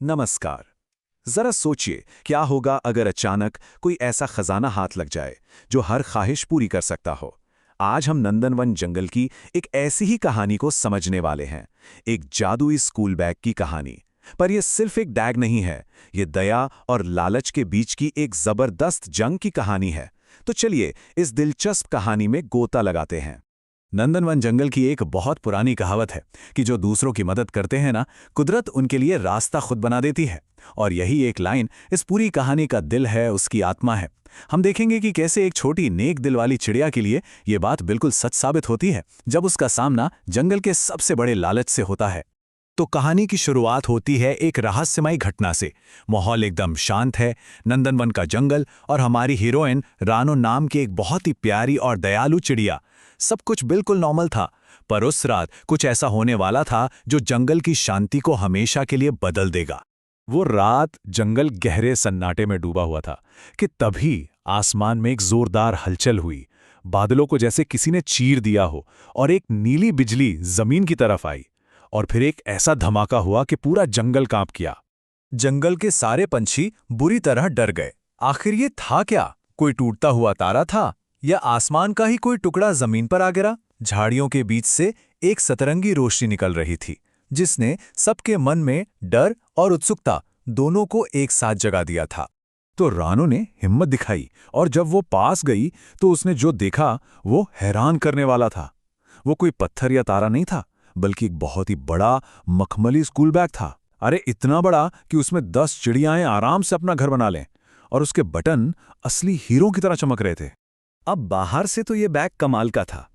नमस्कार। जरा सोचिए क्या होगा अगर अचानक कोई ऐसा खजाना हाथ लग जाए जो हर ख्वाहिश पूरी कर सकता हो। आज हम नंदनवन जंगल की एक ऐसी ही कहानी को समझने वाले हैं, एक जादुई स्कूल बैग की कहानी। पर यह सिर्फ एक बैग नहीं है, ये दया और लालच के बीच की एक जबरदस्त जंग की कहानी है। तो चलिए इस दिलचस्प कहानी में गोता लगाते हैं। नंदनवन जंगल की एक बहुत पुरानी कहावत है कि जो दूसरों की मदद करते हैं ना, कुदरत उनके लिए रास्ता खुद बना देती है। और यही एक लाइन इस पूरी कहानी का दिल है, उसकी आत्मा है। हम देखेंगे कि कैसे एक छोटी नेक दिल वाली चिड़िया के लिए ये बात बिल्कुल सच साबित होती है जब उसका सामना जंगल के सबसे बड़े लालच से होता है। तो कहानी की शुरुआत होती है एक रहस्यमयी घटना से। माहौल एकदम शांत है, नंदनवन का जंगल और हमारी हीरोइन रानो नाम की एक बहुत ही प्यारी और दयालु चिड़िया। सब कुछ बिल्कुल नॉर्मल था, पर उस रात कुछ ऐसा होने वाला था जो जंगल की शांति को हमेशा के लिए बदल देगा। वो रात जंगल गहरे सन्नाटे में डूबा हुआ था कि तभी आसमान में एक जोरदार हलचल हुई। बादलों को जैसे किसी ने चीर दिया हो और एक नीली बिजली जमीन की तरफ आई। और फिर एक ऐसा धमाका हुआ कि पूरा जंगल कांप गया। जंगल के सारे पंछी बुरी तरह डर गए। आखिर ये था क्या? कोई टूटता हुआ तारा था या आसमान का ही कोई टुकड़ा जमीन पर आ गिरा? झाड़ियों के बीच से एक सतरंगी रोशनी निकल रही थी, जिसने सबके मन में डर और उत्सुकता दोनों को एक साथ जगा दिया था। तो रानो ने हिम्मत दिखाई और जब वो पास गई तो उसने जो देखा वो हैरान करने वाला था। वो कोई पत्थर या तारा नहीं था, बल्कि एक बहुत ही बड़ा मखमली स्कूल बैग था। अरे इतना बड़ा कि उसमें 10 चिड़ियाएं आराम से अपना घर बना लें, और उसके बटन असली हीरो की तरह चमक रहे थे। अब बाहर से तो ये बैग कमाल का था,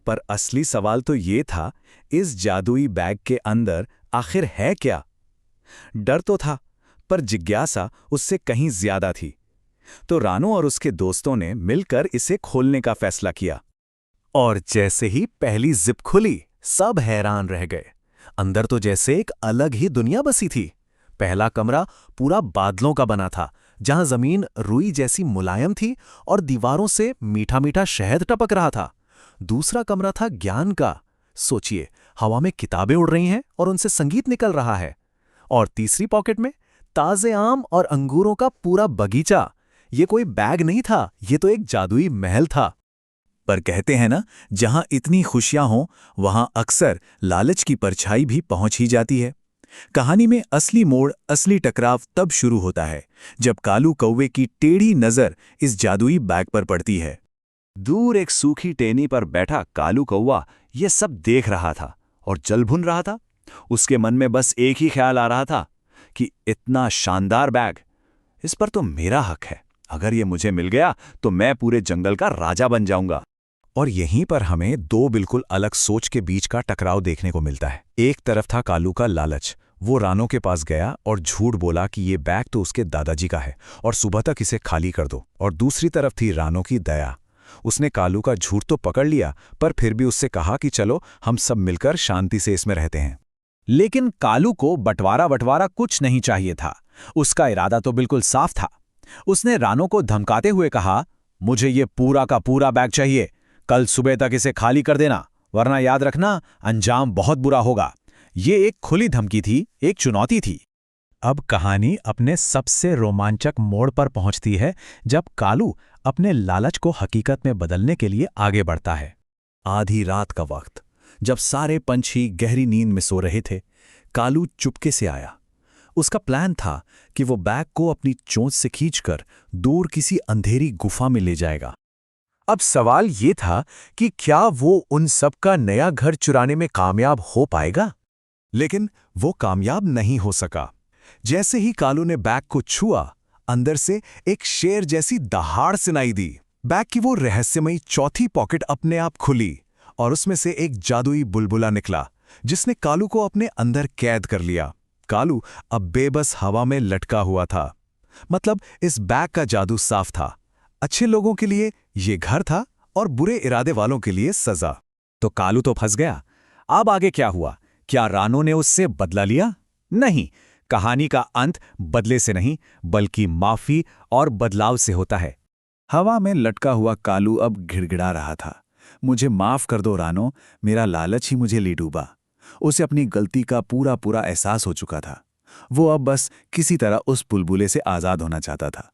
पर असली सवाल तो ये था, इस जादुई बैग के अंदर आखिर है क्या? डर तो था, पर जिज्ञासा उससे कहीं ज्यादा थी। तो रानो और उसके दोस्तों ने मिलकर इसे खोलने का फैसला किया। और जैसे ही पहली जिप खुली, सब हैरान रह गए। अंदर तो जैसे एक अलग ही दुनिया बसी थी। पहला कमरा पूरा बादलों का बना था, जहां जमीन रुई जैसी मुलायम थी और दीवारों से मीठा मीठा शहद टपक रहा था। दूसरा कमरा था ज्ञान का। सोचिए, हवा में किताबें उड़ रही हैं और उनसे संगीत निकल रहा है। और तीसरी पॉकेट में ताजे आम और अंगूरों का पूरा बगीचा। ये कोई बैग नहीं था, ये तो एक जादुई महल था। पर कहते हैं ना, जहां इतनी खुशियां हों वहां अक्सर लालच की परछाई भी पहुंच ही जाती है। कहानी में असली मोड़, असली टकराव तब शुरू होता है जब कालू कौवे की टेढ़ी नजर इस जादुई बैग पर पड़ती है। दूर एक सूखी टेनी पर बैठा कालू कौवा ये सब देख रहा था और जल भुन रहा था। उसके मन में बस एक ही ख्याल आ रहा था कि इतना शानदार बैग, इस पर तो मेरा हक है। अगर ये मुझे मिल गया तो मैं पूरे जंगल का राजा बन जाऊंगा। और यहीं पर हमें दो बिल्कुल अलग सोच के बीच का टकराव देखने को मिलता है। एक तरफ था कालू का लालच। वो रानो के पास गया और झूठ बोला कि ये बैग तो उसके दादाजी का है और सुबह तक इसे खाली कर दो। और दूसरी तरफ थी रानो की दया। उसने कालू का झूठ तो पकड़ लिया, पर फिर भी उससे कहा कि चलो हम सब मिलकर शांति से इसमें रहते हैं। लेकिन कालू को बंटवारा कुछ नहीं चाहिए था। उसका इरादा तो बिल्कुल साफ था। उसने रानो को धमकाते हुए कहा, मुझे ये पूरा का पूरा बैग चाहिए। कल सुबह तक इसे खाली कर देना, वरना याद रखना अंजाम बहुत बुरा होगा। ये एक खुली धमकी थी, एक चुनौती थी। अब कहानी अपने सबसे रोमांचक मोड़ पर पहुंचती है जब कालू अपने लालच को हकीकत में बदलने के लिए आगे बढ़ता है। आधी रात का वक्त, जब सारे पंछी गहरी नींद में सो रहे थे, कालू चुपके से आया। उसका प्लान था कि वो बैग को अपनी चोंच से खींचकर दूर किसी अंधेरी गुफा में ले जाएगा। अब सवाल ये था कि क्या वो उन सब का नया घर चुराने में कामयाब हो पाएगा? लेकिन वो कामयाब नहीं हो सका। जैसे ही कालू ने बैग को छुआ, अंदर से एक शेर जैसी दहाड़ सुनाई दी। बैग की वो रहस्यमयी चौथी पॉकेट अपने आप खुली और उसमें से एक जादुई बुलबुला निकला, जिसने कालू को अपने अंदर कैद कर लिया। कालू अब बेबस हवा में लटका हुआ था। मतलब इस बैग का जादू साफ था। अच्छे लोगों के लिए ये घर था और बुरे इरादे वालों के लिए सजा। तो कालू तो फंस गया। अब आगे क्या हुआ? क्या रानो ने उससे बदला लिया? नहीं, कहानी का अंत बदले से नहीं, बल्कि माफी और बदलाव से होता है। हवा में लटका हुआ कालू अब गिड़गिड़ा रहा था, मुझे माफ कर दो रानो, मेरा लालच ही मुझे ले डूबा। उसे अपनी गलती का पूरा पूरा एहसास हो चुका था। वो अब बस किसी तरह उस बुलबुले से आज़ाद होना चाहता था।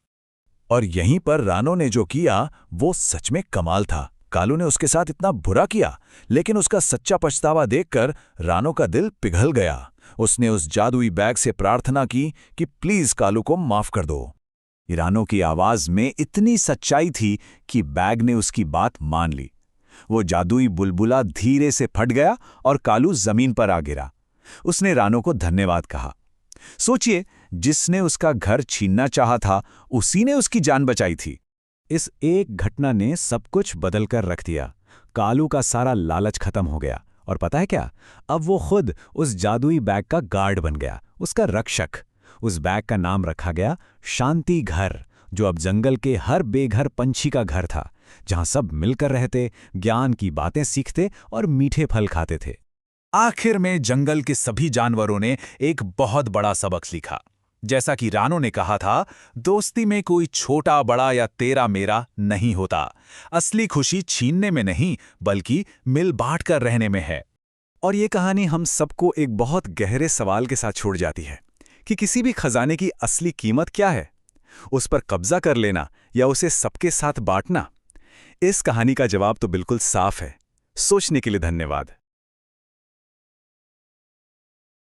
और यहीं पर रानो ने जो किया वो सच में कमाल था। कालू ने उसके साथ इतना बुरा किया, लेकिन उसका सच्चा पछतावा देखकर रानो का दिल पिघल गया। उसने उस जादुई बैग से प्रार्थना की कि प्लीज कालू को माफ कर दो। रानो की आवाज में इतनी सच्चाई थी कि बैग ने उसकी बात मान ली। वो जादुई बुलबुला धीरे से फट गया और कालू जमीन पर आ गिरा। उसने रानो को धन्यवाद कहा। सोचिए, जिसने उसका घर छीनना चाहा था उसी ने उसकी जान बचाई थी। इस एक घटना ने सब कुछ बदल कर रख दिया। कालू का सारा लालच खत्म हो गया और पता है क्या, अब वो खुद उस जादुई बैग का गार्ड बन गया, उसका रक्षक। उस बैग का नाम रखा गया शांति घर, जो अब जंगल के हर बेघर पंछी का घर था, जहां सब मिलकर रहते, ज्ञान की बातें सीखते और मीठे फल खाते थे। आखिर में जंगल के सभी जानवरों ने एक बहुत बड़ा सबक सीखा। जैसा कि रानो ने कहा था, दोस्ती में कोई छोटा बड़ा या तेरा मेरा नहीं होता। असली खुशी छीनने में नहीं, बल्कि मिल बांट कर रहने में है। और ये कहानी हम सबको एक बहुत गहरे सवाल के साथ छोड़ जाती है कि किसी भी खजाने की असली कीमत क्या है? उस पर कब्जा कर लेना या उसे सबके साथ बांटना? इस कहानी का जवाब तो बिल्कुल साफ है। सोचने के लिए धन्यवाद।